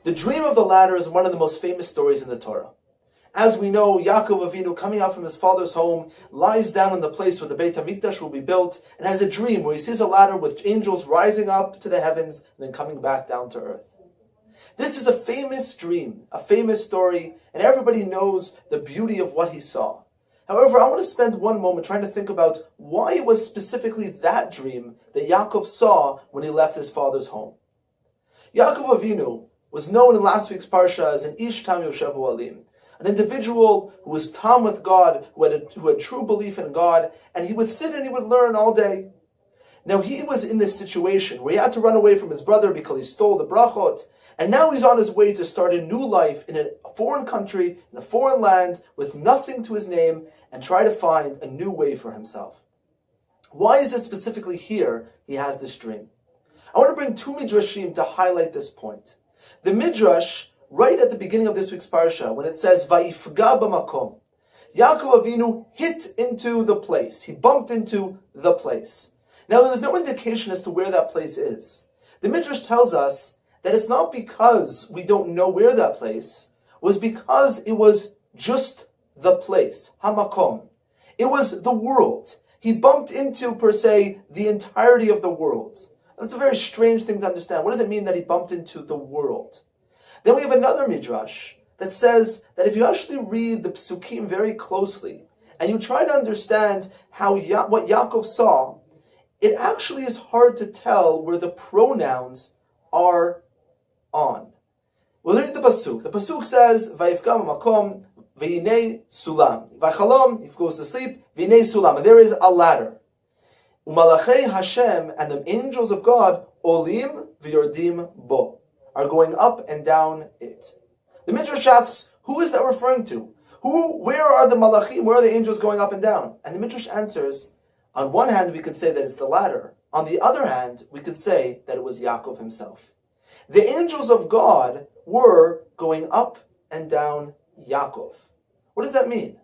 The dream of the ladder is one of the most famous stories in the Torah. As we know, Yaakov Avinu, coming out from his father's home, lies down in the place where the Beit HaMikdash will be built, and has a dream where he sees a ladder with angels rising up to the heavens and then coming back down to earth. This is a famous dream, a famous story, and everybody knows the beauty of what he saw. However, I want to spend one moment trying to think about why it was specifically that dream that Yaakov saw when he left his father's home. Yaakov Avinu was known in last week's Parsha as an Ish Tam Yoshevu Alim, an individual who was tam with God, who had true belief in God, and he would sit and he would learn all day. Now he was in this situation where he had to run away from his brother because he stole the brachot, and now he's on his way to start a new life in a foreign country, in a foreign land, with nothing to his name, and try to find a new way for himself. Why is it specifically here he has this dream? I want to bring two midrashim to highlight this point. The midrash, right at the beginning of this week's parsha, when it says, Vayifga b'makom, Yaakov Avinu hit into the place. He bumped into the place. Now, there's no indication as to where that place is. The midrash tells us that it's not because we don't know where that place was, because it was just the place, hamakom. It was the world. He bumped into, per se, the entirety of the world. That's a very strange thing to understand. What does it mean that he bumped into the world? Then we have another midrash that says that if you actually read the psukim very closely, and you try to understand what Yaakov saw, it actually is hard to tell where the pronouns are on. We'll read the pasuk. The pasuk says, "Vayifga b'makom v'hinei sulam." Vaychalom, if he goes to sleep, v'hinei sulam, and there is a ladder. Umalachei Hashem, and the angels of God, olim v'yordim bo, are going up and down it. The midrash asks, who is that referring to? Where are the malachim? Where are the angels going up and down? And the midrash answers, on one hand, we could say that it's the ladder. On the other hand, we could say that it was Yaakov himself. The angels of God were going up and down Yaakov. What does that mean?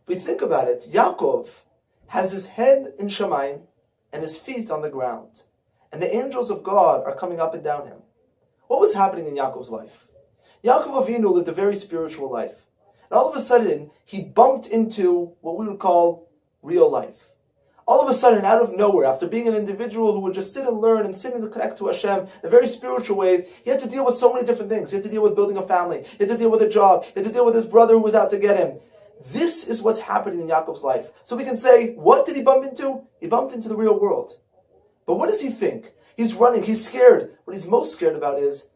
If we think about it, Yaakov has his head in Shamayim and his feet on the ground. And the angels of God are coming up and down him. What was happening in Yaakov's life? Yaakov Avinu lived a very spiritual life. And all of a sudden, he bumped into what we would call real life. All of a sudden, out of nowhere, after being an individual who would just sit and learn and sit and connect to Hashem in a very spiritual way, he had to deal with so many different things. He had to deal with building a family. He had to deal with a job. He had to deal with his brother who was out to get him. This is what's happening in Yaakov's life. So we can say, what did he bump into? He bumped into the real world. But what does he think? He's running. He's scared. What he's most scared about is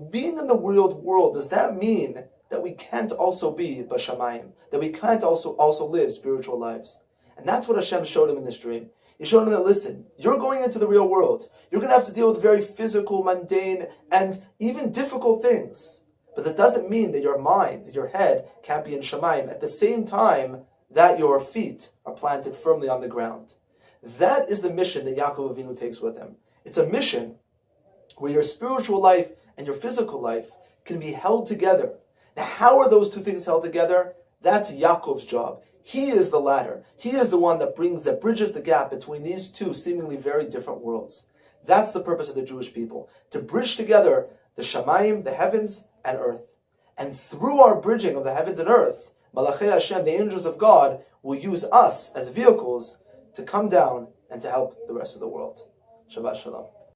being in the real world. Does that mean that we can't also be Bashamayim? That we can't also live spiritual lives? And that's what Hashem showed him in this dream. He showed him that, listen, you're going into the real world. You're going to have to deal with very physical, mundane, and even difficult things. But that doesn't mean that your mind, your head, can't be in Shamayim at the same time that your feet are planted firmly on the ground. That is the mission that Yaakov Avinu takes with him. It's a mission where your spiritual life and your physical life can be held together. Now, how are those two things held together? That's Yaakov's job. He is the ladder. He is the one that bridges the gap between these two seemingly very different worlds. That's the purpose of the Jewish people, to bridge together the Shamayim, the heavens and earth. And through our bridging of the heavens and earth, Malachei Hashem, the angels of God, will use us as vehicles to come down and to help the rest of the world. Shabbat Shalom.